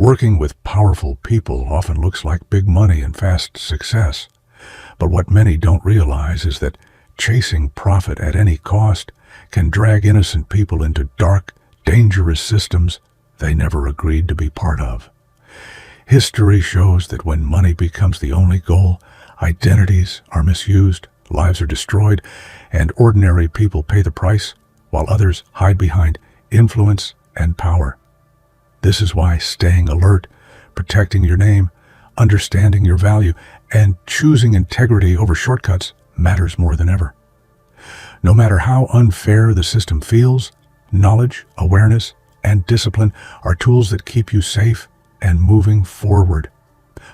Working with powerful people often looks like big money and fast success. But what many don't realize is that chasing profit at any cost can drag innocent people into dark, dangerous systems they never agreed to be part of. History shows that when money becomes the only goal, identities are misused, lives are destroyed, and ordinary people pay the price while others hide behind influence and power. This is why staying alert, protecting your name, understanding your value, and choosing integrity over shortcuts matters more than ever. No matter how unfair the system feels, knowledge, awareness, and discipline are tools that keep you safe and moving forward.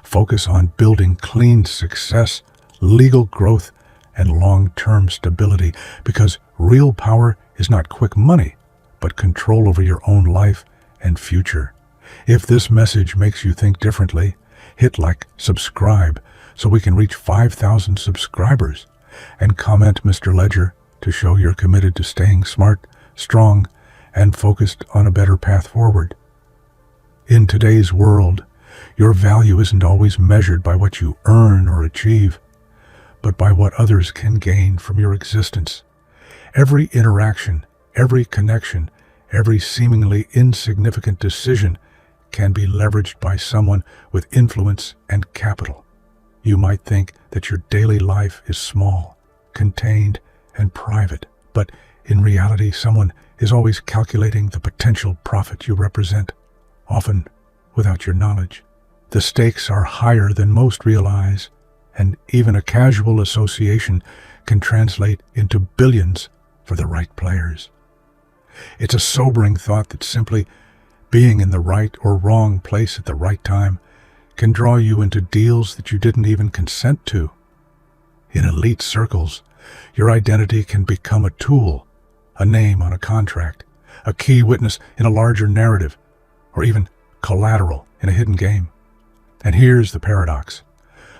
Focus on building clean success, legal growth, and long-term stability, because real power is not quick money, but control over your own life and future. If this message makes you think differently, hit like, subscribe, so we can reach 5,000 subscribers, and comment Mr. Ledger to show you're committed to staying smart, strong, and focused on a better path forward. In today's world, your value isn't always measured by what you earn or achieve, but by what others can gain from your existence. Every interaction, every connection, every seemingly insignificant decision can be leveraged by someone with influence and capital. You might think that your daily life is small, contained, and private, but in reality, someone is always calculating the potential profit you represent, often without your knowledge. The stakes are higher than most realize, and even a casual association can translate into billions for the right players. It's a sobering thought that simply being in the right or wrong place at the right time can draw you into deals that you didn't even consent to. In elite circles, your identity can become a tool, a name on a contract, a key witness in a larger narrative, or even collateral in a hidden game. And here's the paradox.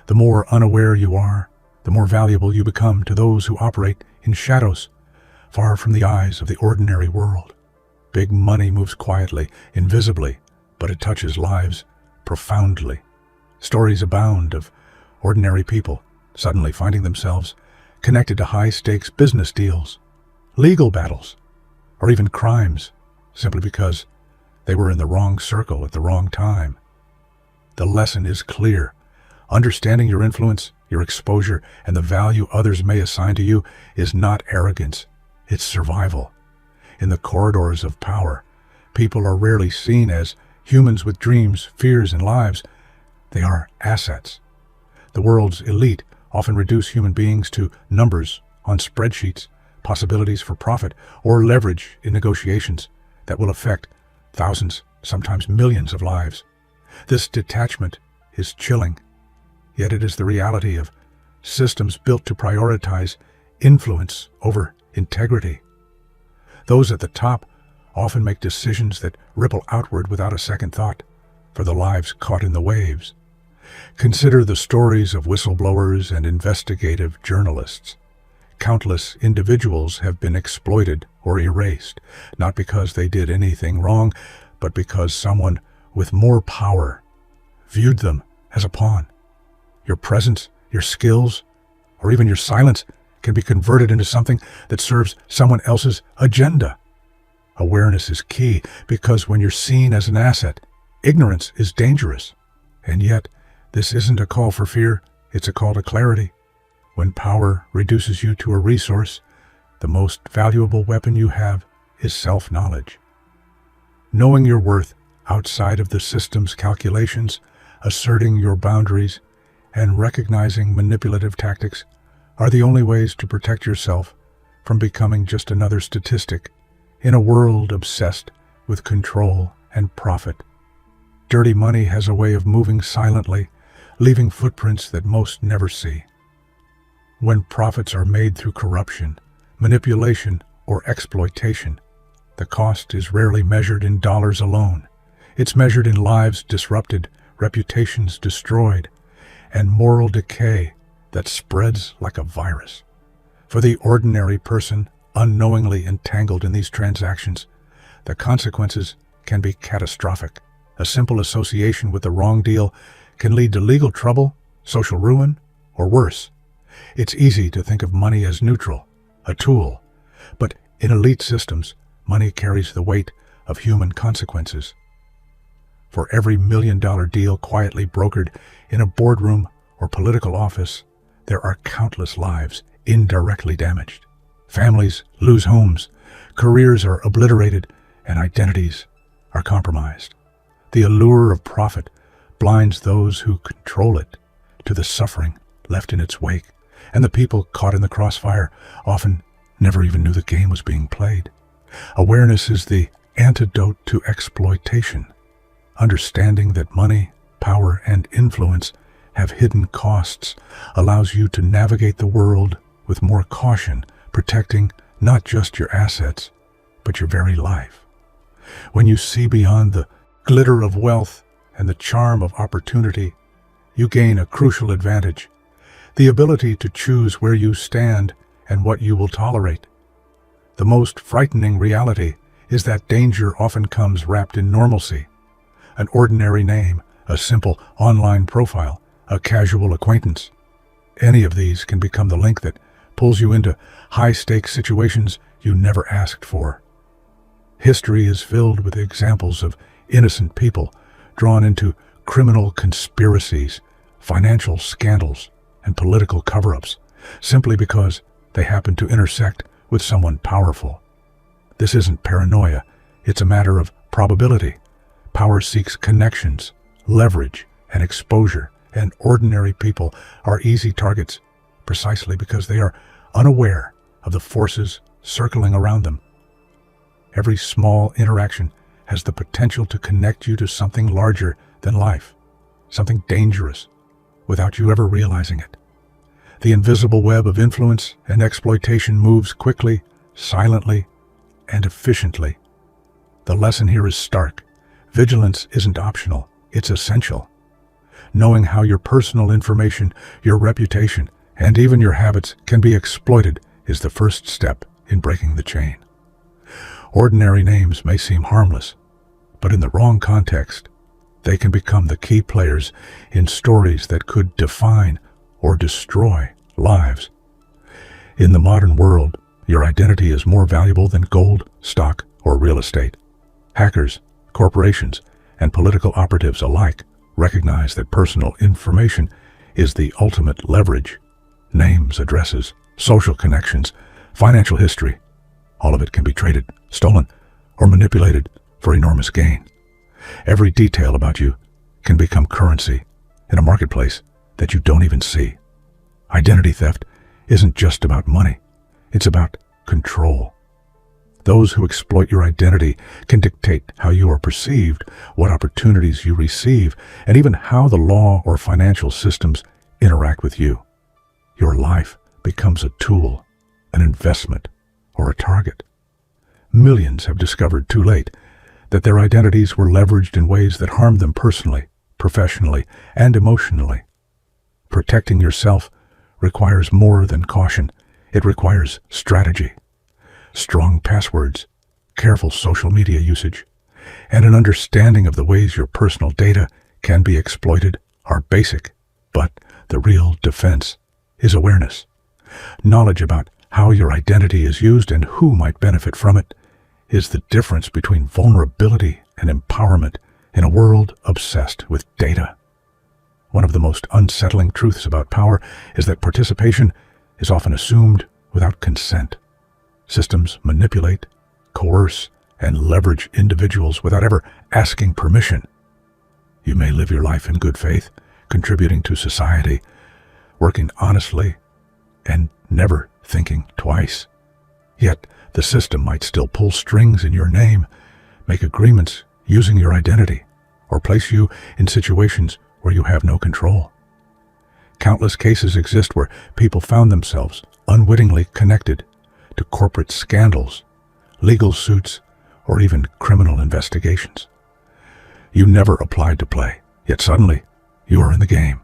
The more unaware you are, the more valuable you become to those who operate in shadows, far from the eyes of the ordinary world. Big money moves quietly, invisibly, but it touches lives profoundly. Stories abound of ordinary people suddenly finding themselves connected to high-stakes business deals, legal battles, or even crimes, simply because they were in the wrong circle at the wrong time. The lesson is clear. Understanding your influence, your exposure, and the value others may assign to you is not arrogance. It's survival. In the corridors of power, people are rarely seen as humans with dreams, fears, and lives. They are assets. The world's elite often reduce human beings to numbers on spreadsheets, possibilities for profit, or leverage in negotiations that will affect thousands, sometimes millions of lives. This detachment is chilling, yet it is the reality of systems built to prioritize influence over integrity. Those at the top often make decisions that ripple outward without a second thought for the lives caught in the waves. Consider the stories of whistleblowers and investigative journalists. Countless individuals have been exploited or erased, not because they did anything wrong, but because someone with more power viewed them as a pawn. Your presence, your skills, or even your silence can be converted into something that serves someone else's agenda. Awareness is key, because when you're seen as an asset, ignorance is dangerous. And yet, this isn't a call for fear, it's a call to clarity. When power reduces you to a resource, the most valuable weapon you have is self-knowledge. Knowing your worth outside of the system's calculations, asserting your boundaries, and recognizing manipulative tactics are the only ways to protect yourself from becoming just another statistic in a world obsessed with control and profit. Dirty money has a way of moving silently, leaving footprints that most never see. When profits are made through corruption, manipulation, or exploitation, the cost is rarely measured in dollars alone. It's measured in lives disrupted, reputations destroyed, and moral decay that spreads like a virus. For the ordinary person unknowingly entangled in these transactions, the consequences can be catastrophic. A simple association with the wrong deal can lead to legal trouble, social ruin, or worse. It's easy to think of money as neutral, a tool, but in elite systems, money carries the weight of human consequences. For every $1 million deal quietly brokered in a boardroom or political office, there are countless lives indirectly damaged. Families lose homes, careers are obliterated, and identities are compromised. The allure of profit blinds those who control it to the suffering left in its wake, and the people caught in the crossfire often never even knew the game was being played. Awareness is the antidote to exploitation. Understanding that money, power, and influence have hidden costs allows you to navigate the world with more caution, protecting not just your assets, but your very life. When you see beyond the glitter of wealth and the charm of opportunity, you gain a crucial advantage: the ability to choose where you stand and what you will tolerate. The most frightening reality is that danger often comes wrapped in normalcy. An ordinary name, a simple online profile, a casual acquaintance. Any of these can become the link that pulls you into high-stakes situations you never asked for. History is filled with examples of innocent people drawn into criminal conspiracies, financial scandals, and political cover-ups, simply because they happen to intersect with someone powerful. This isn't paranoia, it's a matter of probability. Power seeks connections, leverage, and exposure, and ordinary people are easy targets precisely because they are unaware of the forces circling around them. Every small interaction has the potential to connect you to something larger than life, something dangerous, without you ever realizing it. The invisible web of influence and exploitation moves quickly, silently, and efficiently. The lesson here is stark. Vigilance isn't optional, it's essential. Knowing how your personal information, your reputation, and even your habits can be exploited is the first step in breaking the chain. Ordinary names may seem harmless, but in the wrong context, they can become the key players in stories that could define or destroy lives. In the modern world, your identity is more valuable than gold, stock, or real estate. Hackers, corporations, and political operatives alike recognize that personal information is the ultimate leverage. Names, addresses, social connections, financial history, all of it can be traded, stolen, or manipulated for enormous gain. Every detail about you can become currency in a marketplace that you don't even see. Identity theft isn't just about money, it's about control. Those who exploit your identity can dictate how you are perceived, what opportunities you receive, and even how the law or financial systems interact with you. Your life becomes a tool, an investment, or a target. Millions have discovered too late that their identities were leveraged in ways that harmed them personally, professionally, and emotionally. Protecting yourself requires more than caution. It requires strategy. Strong passwords, careful social media usage, and an understanding of the ways your personal data can be exploited are basic, but the real defense is awareness. Knowledge about how your identity is used and who might benefit from it is the difference between vulnerability and empowerment in a world obsessed with data. One of the most unsettling truths about power is that participation is often assumed without consent. Systems manipulate, coerce, and leverage individuals without ever asking permission. You may live your life in good faith, contributing to society, working honestly, and never thinking twice. Yet, the system might still pull strings in your name, make agreements using your identity, or place you in situations where you have no control. Countless cases exist where people found themselves unwittingly connected to corporate scandals, legal suits, or even criminal investigations. You never applied to play, yet suddenly you are in the game.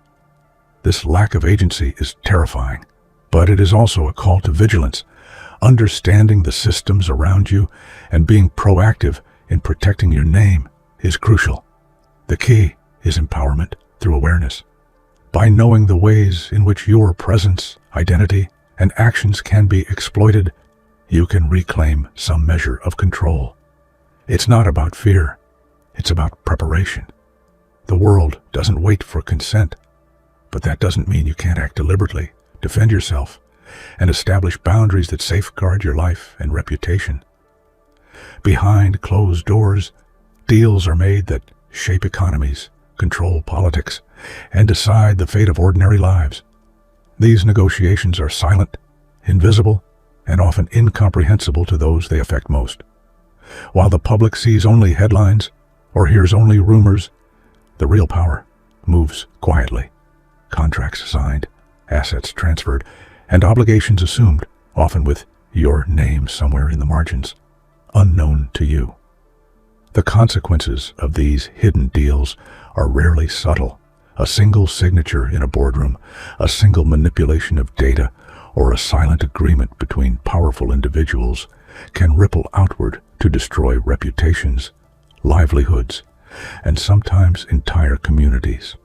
This lack of agency is terrifying, but it is also a call to vigilance. Understanding the systems around you and being proactive in protecting your name is crucial. The key is empowerment through awareness. By knowing the ways in which your presence, identity, and actions can be exploited, you can reclaim some measure of control. It's not about fear, it's about preparation. The world doesn't wait for consent, but that doesn't mean you can't act deliberately, defend yourself, and establish boundaries that safeguard your life and reputation. Behind closed doors, deals are made that shape economies, control politics, and decide the fate of ordinary lives. These negotiations are silent, invisible, and often incomprehensible to those they affect most. While the public sees only headlines or hears only rumors, the real power moves quietly. Contracts signed, assets transferred, and obligations assumed, often with your name somewhere in the margins, unknown to you. The consequences of these hidden deals are rarely subtle. A single signature in a boardroom, a single manipulation of data, or a silent agreement between powerful individuals can ripple outward to destroy reputations, livelihoods, and sometimes entire communities.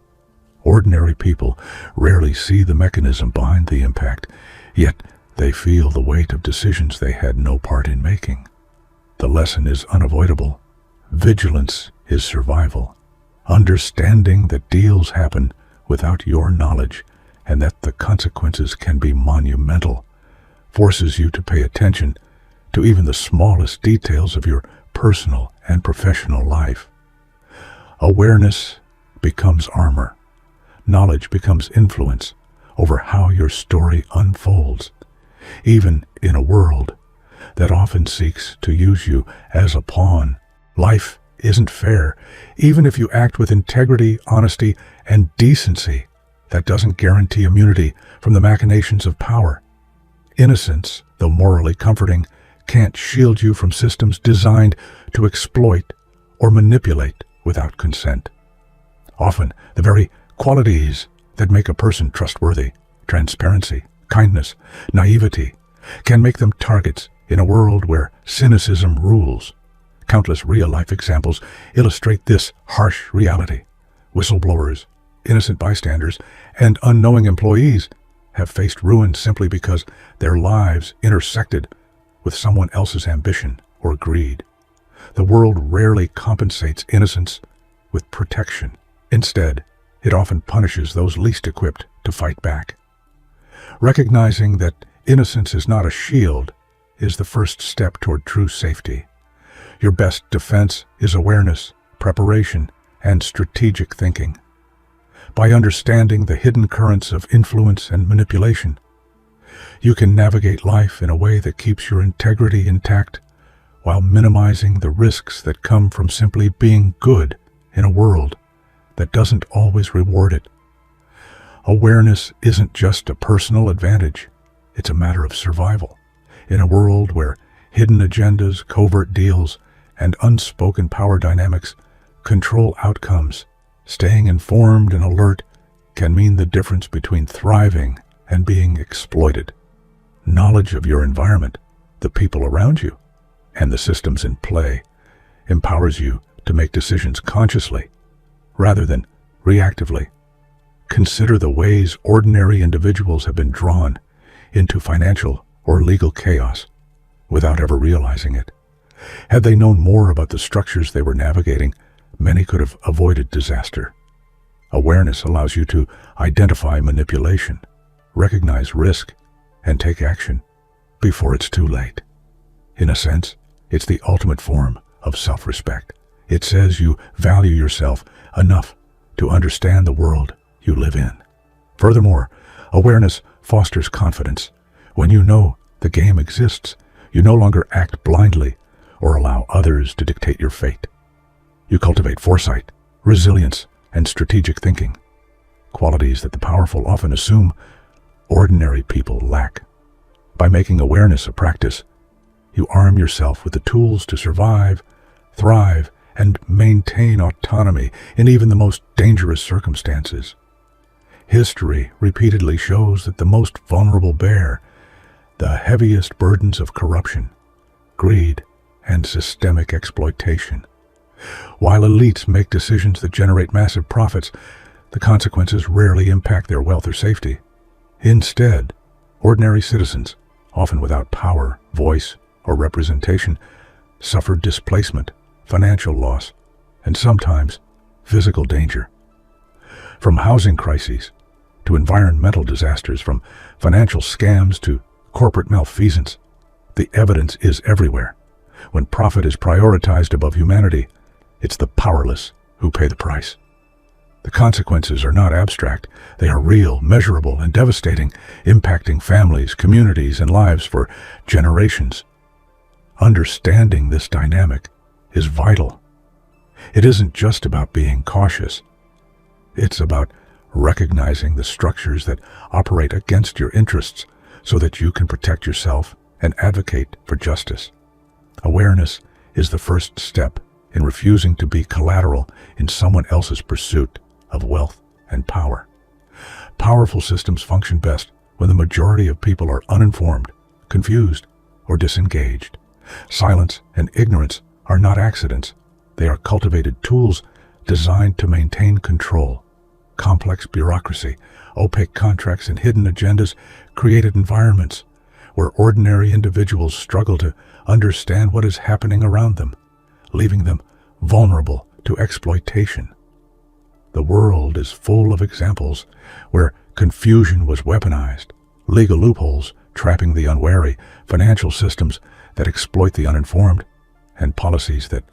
Ordinary people rarely see the mechanism behind the impact, yet they feel the weight of decisions they had no part in making. The lesson is unavoidable. Vigilance is survival. Understanding that deals happen without your knowledge and that the consequences can be monumental forces you to pay attention to even the smallest details of your personal and professional life. Awareness becomes armor. Knowledge becomes influence over how your story unfolds, even in a world that often seeks to use you as a pawn. Life isn't fair. Even if you act with integrity, honesty, and decency, that doesn't guarantee immunity from the machinations of power. Innocence, though morally comforting, can't shield you from systems designed to exploit or manipulate without consent. Often, the very qualities that make a person trustworthy, transparency, kindness, naivety, can make them targets in a world where cynicism rules. Countless real-life examples illustrate this harsh reality. Whistleblowers, innocent bystanders, and unknowing employees have faced ruin simply because their lives intersected with someone else's ambition or greed. The world rarely compensates innocence with protection. Instead, it often punishes those least equipped to fight back. Recognizing that innocence is not a shield is the first step toward true safety. Your best defense is awareness, preparation, and strategic thinking. By understanding the hidden currents of influence and manipulation, you can navigate life in a way that keeps your integrity intact while minimizing the risks that come from simply being good in a world that doesn't always reward it. Awareness isn't just a personal advantage, it's a matter of survival. In a world where hidden agendas, covert deals, and unspoken power dynamics control outcomes, staying informed and alert can mean the difference between thriving and being exploited. Knowledge of your environment, the people around you, and the systems in play empowers you to make decisions consciously rather than reactively. Consider the ways ordinary individuals have been drawn into financial or legal chaos without ever realizing it. Had they known more about the structures they were navigating, many could have avoided disaster. Awareness allows you to identify manipulation, recognize risk, and take action before it's too late. In a sense, it's the ultimate form of self-respect. It says you value yourself enough to understand the world you live in. Furthermore, awareness fosters confidence. When you know the game exists, you no longer act blindly or allow others to dictate your fate. You cultivate foresight, resilience, and strategic thinking, qualities that the powerful often assume ordinary people lack. By making awareness a practice, you arm yourself with the tools to survive, thrive, and maintain autonomy in even the most dangerous circumstances. History repeatedly shows that the most vulnerable bear the heaviest burdens of corruption, greed, and systemic exploitation. While elites make decisions that generate massive profits, the consequences rarely impact their wealth or safety. Instead, ordinary citizens, often without power, voice, or representation, suffer displacement, financial loss, and sometimes physical danger. From housing crises to environmental disasters, from financial scams to corporate malfeasance, the evidence is everywhere. When profit is prioritized above humanity, it's the powerless who pay the price. The consequences are not abstract. They are real, measurable, and devastating, impacting families, communities, and lives for generations. Understanding this dynamic is vital. It isn't just about being cautious. It's about recognizing the structures that operate against your interests so that you can protect yourself and advocate for justice. Awareness is the first step in refusing to be collateral in someone else's pursuit of wealth and power. Powerful systems function best when the majority of people are uninformed, confused, or disengaged. Silence and ignorance are not accidents. They are cultivated tools designed to maintain control. Complex bureaucracy, opaque contracts, and hidden agendas created environments where ordinary individuals struggle to understand what is happening around them, leaving them vulnerable to exploitation. The world is full of examples where confusion was weaponized, legal loopholes trapping the unwary, financial systems that exploit the uninformed, and policies that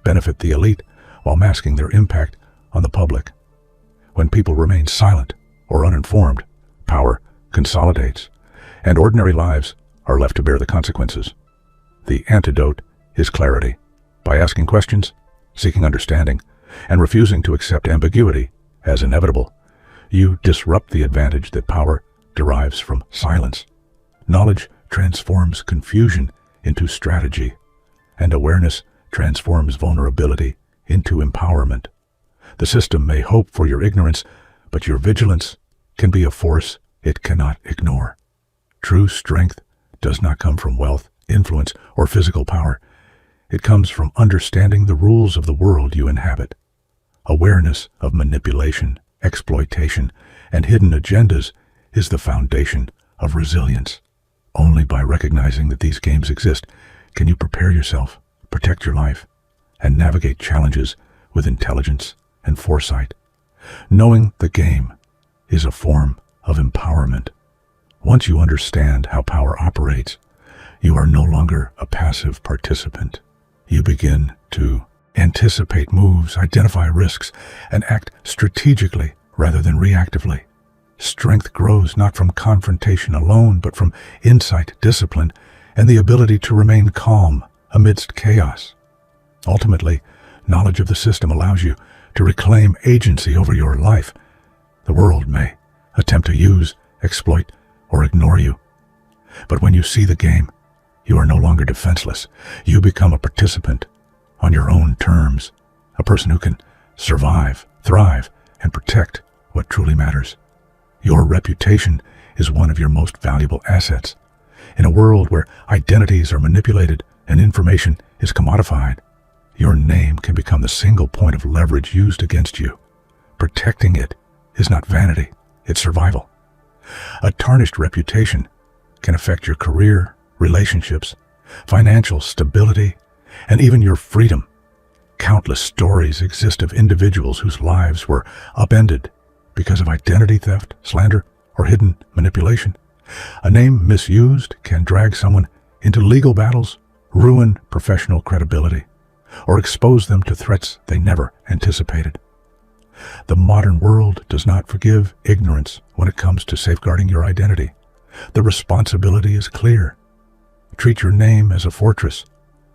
benefit the elite while masking their impact on the public. When people remain silent or uninformed, power consolidates, and ordinary lives are left to bear the consequences. The antidote is clarity. By asking questions, seeking understanding, and refusing to accept ambiguity as inevitable, you disrupt the advantage that power derives from silence. Knowledge transforms confusion into strategy, and awareness transforms vulnerability into empowerment. The system may hope for your ignorance, but your vigilance can be a force it cannot ignore. True strength does not come from wealth, influence, or physical power. It comes from understanding the rules of the world you inhabit. Awareness of manipulation, exploitation, and hidden agendas is the foundation of resilience. Only by recognizing that these games exist can you prepare yourself, protect your life, and navigate challenges with intelligence and foresight. Knowing the game is a form of empowerment. Once you understand how power operates, you are no longer a passive participant. You begin to anticipate moves, identify risks, and act strategically rather than reactively. Strength grows not from confrontation alone, but from insight, discipline, and the ability to remain calm amidst chaos. Ultimately, knowledge of the system allows you to reclaim agency over your life. The world may attempt to use, exploit, or ignore you. But when you see the game, you are no longer defenseless. You become a participant on your own terms, a person who can survive, thrive, and protect what truly matters. Your reputation is one of your most valuable assets. In a world where identities are manipulated and information is commodified, your name can become the single point of leverage used against you. Protecting it is not vanity, it's survival. A tarnished reputation can affect your career, relationships, financial stability, and even your freedom. Countless stories exist of individuals whose lives were upended because of identity theft, slander, or hidden manipulation. A name misused can drag someone into legal battles, ruin professional credibility, or expose them to threats they never anticipated. The modern world does not forgive ignorance when it comes to safeguarding your identity. The responsibility is clear. Treat your name as a fortress.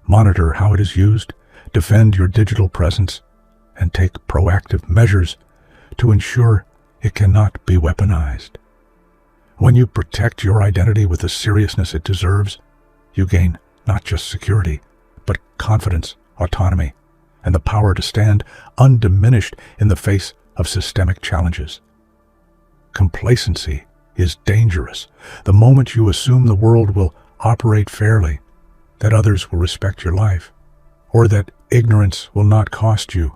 Monitor how it is used, defend your digital presence, and take proactive measures to ensure it cannot be weaponized. When you protect your identity with the seriousness it deserves, you gain not just security, but confidence, autonomy, and the power to stand undiminished in the face of systemic challenges. Complacency is dangerous. The moment you assume the world will operate fairly, that others will respect your life, or that ignorance will not cost you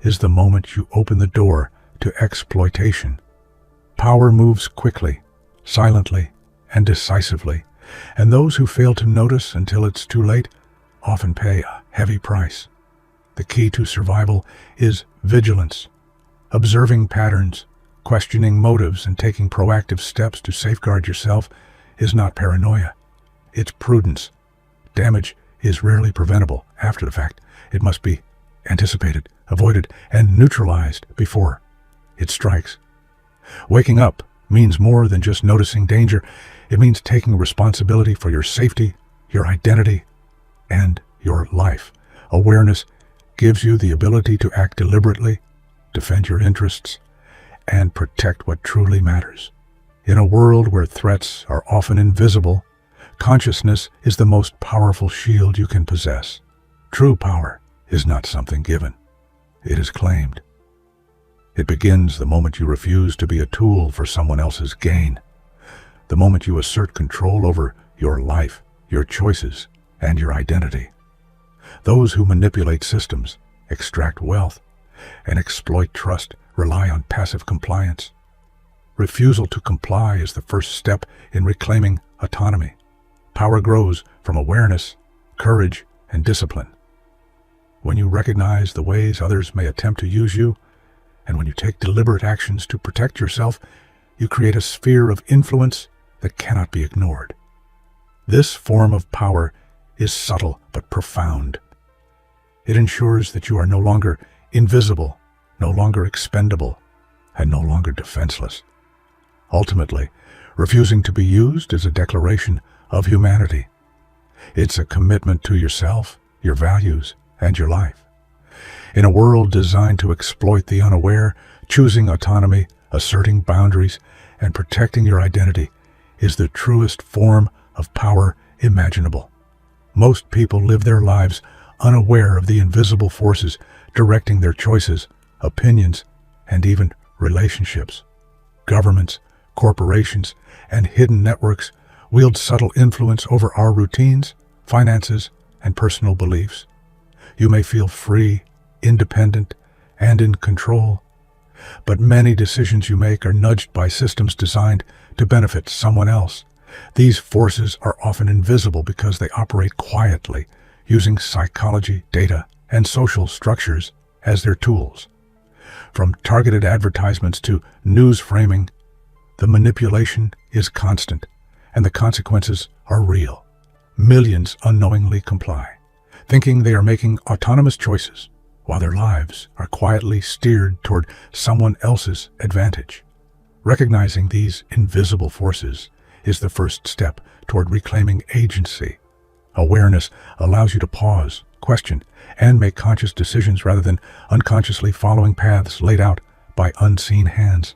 is the moment you open the door to exploitation. Power moves quickly, silently, and decisively, and those who fail to notice until it's too late often pay a heavy price. The key to survival is vigilance, observing patterns, questioning motives, and taking proactive steps to safeguard yourself is not paranoia. It's prudence. Damage is rarely preventable after the fact. It must be anticipated, avoided, and neutralized before it strikes. Waking up means more than just noticing danger. It means taking responsibility for your safety, your identity, and your life. Awareness gives you the ability to act deliberately, defend your interests, and protect what truly matters. In a world where threats are often invisible, consciousness is the most powerful shield you can possess. True power is not something given. It is claimed. It begins the moment you refuse to be a tool for someone else's gain. The moment you assert control over your life, your choices, and your identity. Those who manipulate systems, extract wealth, and exploit trust rely on passive compliance. Refusal to comply is the first step in reclaiming autonomy. Power grows from awareness, courage, and discipline. When you recognize the ways others may attempt to use you, and when you take deliberate actions to protect yourself, you create a sphere of influence that cannot be ignored. This form of power is subtle but profound. It ensures that you are no longer invisible, no longer expendable, and no longer defenseless. Ultimately, refusing to be used is a declaration of humanity. It's a commitment to yourself, your values, and your life. In a world designed to exploit the unaware, choosing autonomy, asserting boundaries, and protecting your identity is the truest form of power imaginable. Most people live their lives unaware of the invisible forces directing their choices, opinions, and even relationships. Governments, corporations, and hidden networks wield subtle influence over our routines, finances, and personal beliefs. You may feel free, independent, and in control, but many decisions you make are nudged by systems designed to benefit someone else. These forces are often invisible because they operate quietly, using psychology, data, and social structures as their tools. From targeted advertisements to news framing, the manipulation is constant, and the consequences are real. Millions unknowingly comply, thinking they are making autonomous choices, while their lives are quietly steered toward someone else's advantage. Recognizing these invisible forces is the first step toward reclaiming agency. Awareness allows you to pause, question, and make conscious decisions rather than unconsciously following paths laid out by unseen hands.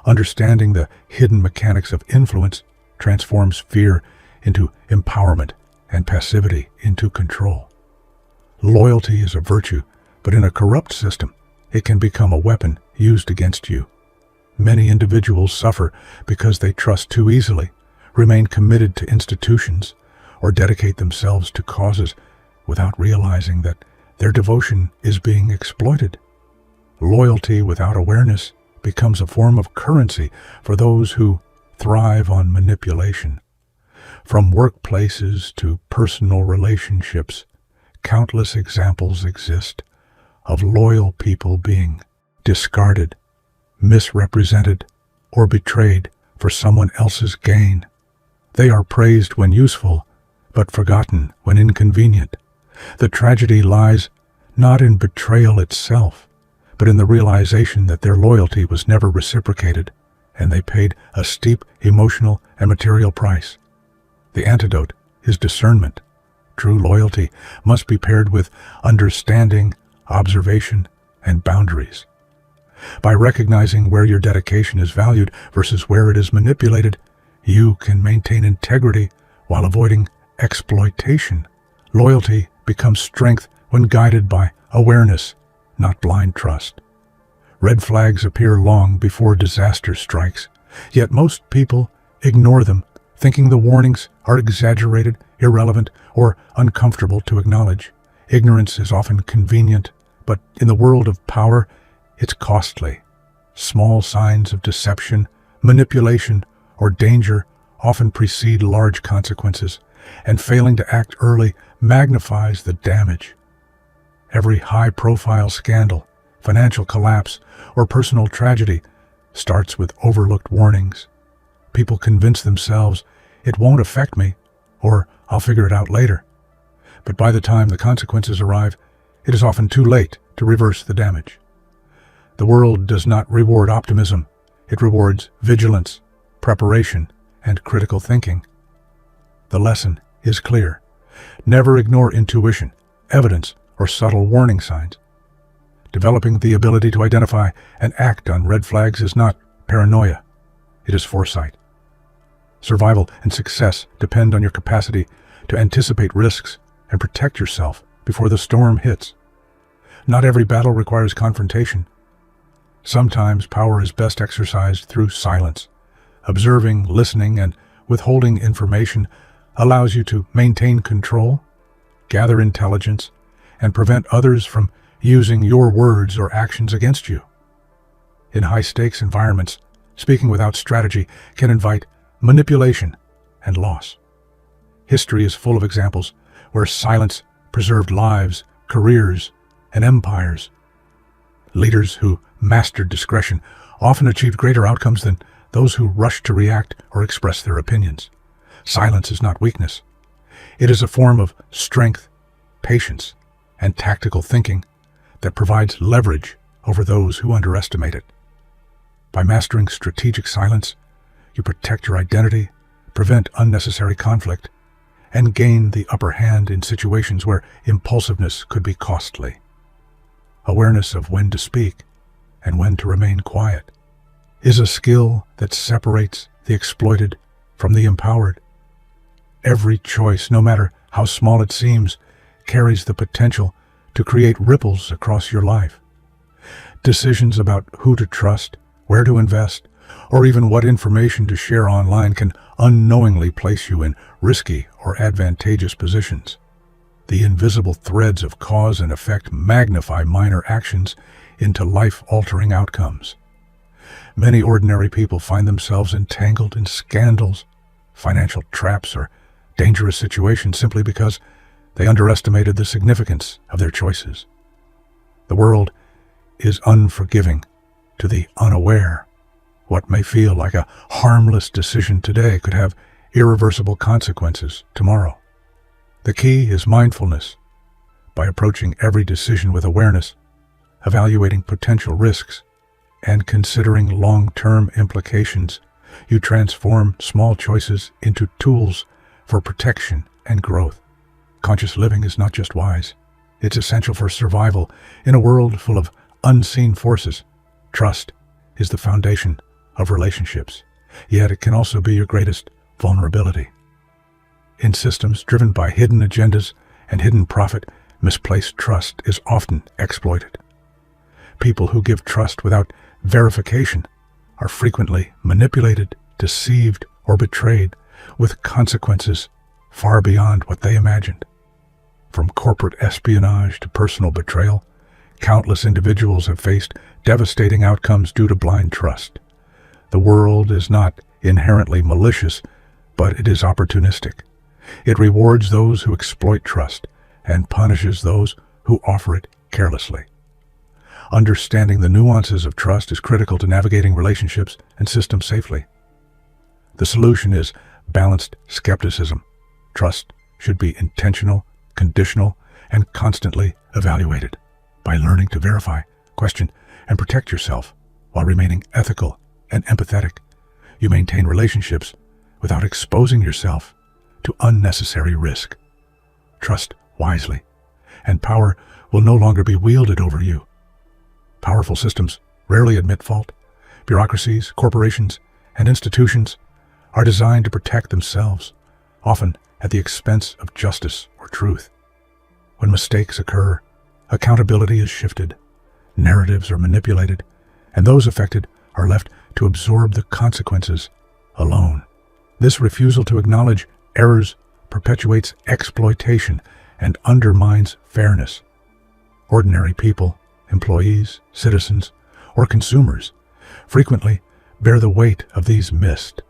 Understanding the hidden mechanics of influence transforms fear into empowerment and passivity into control. Loyalty is a virtue, but in a corrupt system, it can become a weapon used against you. Many individuals suffer because they trust too easily, remain committed to institutions, or dedicate themselves to causes without realizing that their devotion is being exploited. Loyalty without awareness becomes a form of currency for those who thrive on manipulation. From workplaces to personal relationships, countless examples exist of loyal people being discarded, misrepresented, or betrayed for someone else's gain. They are praised when useful, but forgotten when inconvenient. The tragedy lies not in betrayal itself, but in the realization that their loyalty was never reciprocated, and they paid a steep emotional and material price. The antidote is discernment. True loyalty must be paired with understanding, observation, and boundaries. By recognizing where your dedication is valued versus where it is manipulated, you can maintain integrity while avoiding exploitation. Loyalty becomes strength when guided by awareness, not blind trust. Red flags appear long before disaster strikes, yet most people ignore them, thinking the warnings are exaggerated, irrelevant, or uncomfortable to acknowledge. Ignorance is often convenient, but in the world of power, it's costly. Small signs of deception, manipulation, or danger often precede large consequences, and failing to act early magnifies the damage. Every high-profile scandal, financial collapse, or personal tragedy starts with overlooked warnings. People convince themselves, "It won't affect me," or "I'll figure it out later." But by the time the consequences arrive, it is often too late to reverse the damage. The world does not reward optimism. It rewards vigilance, preparation, and critical thinking. The lesson is clear. Never ignore intuition, evidence, or subtle warning signs. Developing the ability to identify and act on red flags is not paranoia. It is foresight. Survival and success depend on your capacity to anticipate risks and protect yourself before the storm hits. Not every battle requires confrontation. Sometimes power is best exercised through silence. Observing, listening, and withholding information allows you to maintain control, gather intelligence, and prevent others from using your words or actions against you. In high-stakes environments, speaking without strategy can invite manipulation and loss. History is full of examples where silence preserved lives, careers, and empires. Leaders who mastered discretion often achieved greater outcomes than those who rushed to react or express their opinions. Silence is not weakness. It is a form of strength, patience, and tactical thinking that provides leverage over those who underestimate it. By mastering strategic silence, you protect your identity, prevent unnecessary conflict, and gain the upper hand in situations where impulsiveness could be costly. Awareness of when to speak and when to remain quiet is a skill that separates the exploited from the empowered. Every choice, no matter how small it seems, carries the potential to create ripples across your life. Decisions about who to trust, where to invest, or even what information to share online can unknowingly place you in risky or advantageous positions. The invisible threads of cause and effect magnify minor actions into life-altering outcomes. Many ordinary people find themselves entangled in scandals, financial traps, or dangerous situations simply because they underestimated the significance of their choices. The world is unforgiving to the unaware. What may feel like a harmless decision today could have irreversible consequences tomorrow. The key is mindfulness. By approaching every decision with awareness, evaluating potential risks, and considering long-term implications, you transform small choices into tools for protection and growth. Conscious living is not just wise. It's essential for survival in a world full of unseen forces. Trust is the foundation of relationships, yet it can also be your greatest vulnerability. In systems driven by hidden agendas and hidden profit, misplaced trust is often exploited. People who give trust without verification are frequently manipulated, deceived, or betrayed, with consequences far beyond what they imagined. From corporate espionage to personal betrayal, countless individuals have faced devastating outcomes due to blind trust. The world is not inherently malicious, but it is opportunistic. It rewards those who exploit trust and punishes those who offer it carelessly. Understanding the nuances of trust is critical to navigating relationships and systems safely. The solution is balanced skepticism. Trust should be intentional, conditional, and constantly evaluated. By learning to verify, question, and protect yourself while remaining ethical and empathetic, you maintain relationships without exposing yourself to unnecessary risk. Trust wisely, and power will no longer be wielded over you. Powerful systems rarely admit fault. Bureaucracies, corporations, and institutions are designed to protect themselves, often at the expense of justice or truth. When mistakes occur, accountability is shifted, narratives are manipulated, and those affected are left to absorb the consequences alone. This refusal to acknowledge errors perpetuates exploitation and undermines fairness. Ordinary people, employees, citizens, or consumers frequently bear the weight of these missed